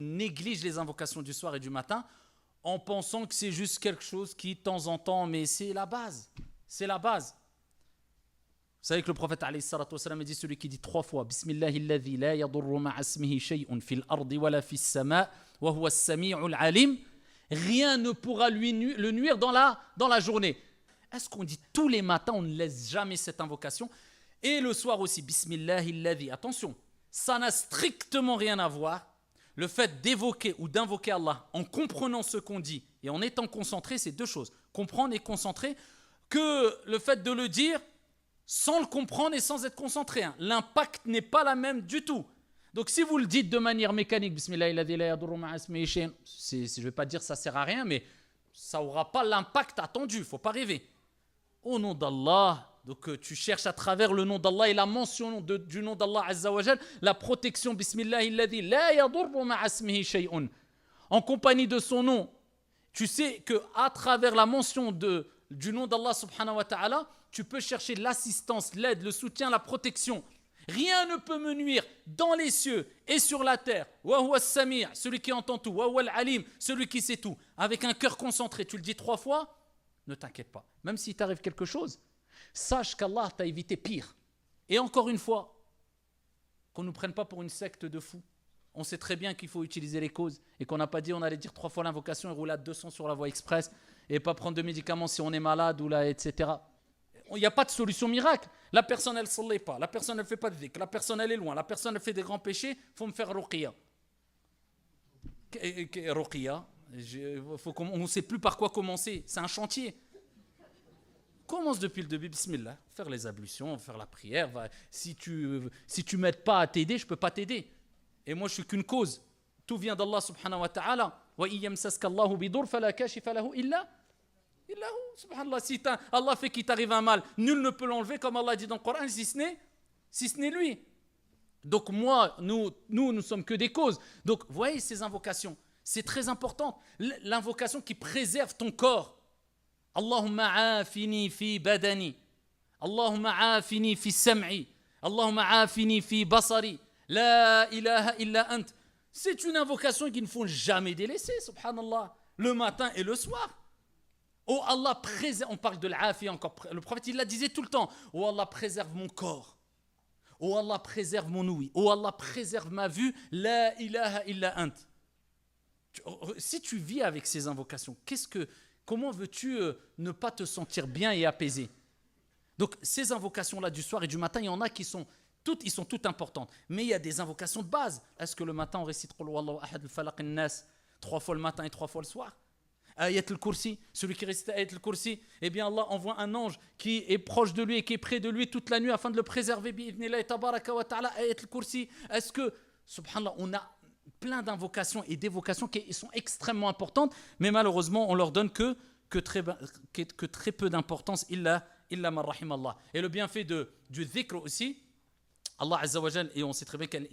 néglige les invocations du soir et du matin en pensant que c'est juste quelque chose qui, de temps en temps, mais c'est la base. C'est la base. Vous savez que le prophète alayhi salatu wassalam a dit, celui qui dit 3 fois Bismillahilladhi la yadurru ma'a ismihi shay'un fil ardi wala fis sama' wa huwa as-sami'ul alim, rien ne pourra le nuire dans la journée. Est-ce qu'on dit tous les matins, on ne laisse jamais cette invocation? Et le soir aussi, Bismillahilladhi. Attention, ça n'a strictement rien à voir. Le fait d'évoquer ou d'invoquer Allah en comprenant ce qu'on dit et en étant concentré, c'est 2 choses. Comprendre et concentrer, que le fait de le dire sans le comprendre et sans être concentré. L'impact n'est pas la même du tout. Donc si vous le dites de manière mécanique, Bismillahilladhi la yadurru ma'a ismihi shay'un, je ne vais pas dire ça sert à rien, mais ça n'aura pas l'impact attendu, il ne faut pas rêver. Au nom d'Allah, donc tu cherches à travers le nom d'Allah et la mention du nom d'Allah Azza wa Jal, la protection, Bismillahilladhi la yadurru ma'a ismihi shay'un, en compagnie de son nom. Tu sais qu'à travers la mention du nom d'Allah subhanahu wa ta'ala, tu peux chercher l'assistance, l'aide, le soutien, la protection. Rien ne peut me nuire dans les cieux et sur la terre. Wa huwa as-sami', celui qui entend tout. Wa huwa al-alim, celui qui sait tout. Avec un cœur concentré, tu le dis 3 fois, ne t'inquiète pas. Même s'il t'arrive quelque chose, sache qu'Allah t'a évité pire. Et encore une fois, qu'on ne nous prenne pas pour une secte de fous. On sait très bien qu'il faut utiliser les causes et qu'on n'a pas dit on allait dire 3 fois l'invocation et rouler à 200 sur la voie express et pas prendre de médicaments si on est malade ou là, etc. Il n'y a pas de solution miracle. La personne, elle ne s'en pas. La personne, elle ne fait pas de dhikr. La personne, elle est loin. La personne, elle fait des grands péchés. Il faut me faire ruqya. Ruqya, on ne sait plus par quoi commencer. C'est un chantier. Commence depuis le début, bismillah. Faire les ablutions, faire la prière. Si tu m'aides pas à t'aider, je ne peux pas t'aider. Et moi, je suis qu'une cause. Tout vient d'Allah subhanahu wa ta'ala. Wa iyamsaska Allahu bidur fala kashifa lahu illa subhanallah, si Allah fait qu'il t'arrive un mal, nul ne peut l'enlever, comme Allah dit dans le Coran, si ce n'est lui. Donc moi, nous ne sommes que des causes. Donc vous voyez ces invocations, c'est très important. L'invocation qui préserve ton corps. Allahumma afini fi badani, Allahumma afini fi sam'i, Allahumma afini fi basari, la ilaha illa ant. C'est une invocation qu'il ne faut jamais délaisser, subhanallah, le matin et le soir. Oh Allah, préserve, on parle de l'afia encore, le prophète il la disait tout le temps. Oh Allah, préserve mon corps. Oh Allah, préserve mon ouïe. Oh Allah, préserve ma vue. La ilaha illa ant. Si tu vis avec ces invocations, comment veux-tu ne pas te sentir bien et apaisé? Donc ces invocations-là du soir et du matin, il y en a qui sont toutes importantes. Mais il y a des invocations de base. Est-ce que le matin on récite Qul huwallahu ahad al-falaq an-nas 3 fois le matin et 3 fois le soir? Ayat al-Kursi, celui qui récite Ayat al-Kursi, eh bien Allah envoie un ange qui est proche de lui et qui est près de lui toute la nuit afin de le préserver. Bi'idhnillah tabaraka wa ta'ala, Ayat al-Kursi. Est-ce que, subhanallah, on a plein d'invocations et d'évocations qui sont extrêmement importantes, mais malheureusement on leur donne que très peu d'importance, illa man rahim Allah. Et le bienfait du dhikr aussi, Allah Azza wa Jal, et on sait très bien qu'elle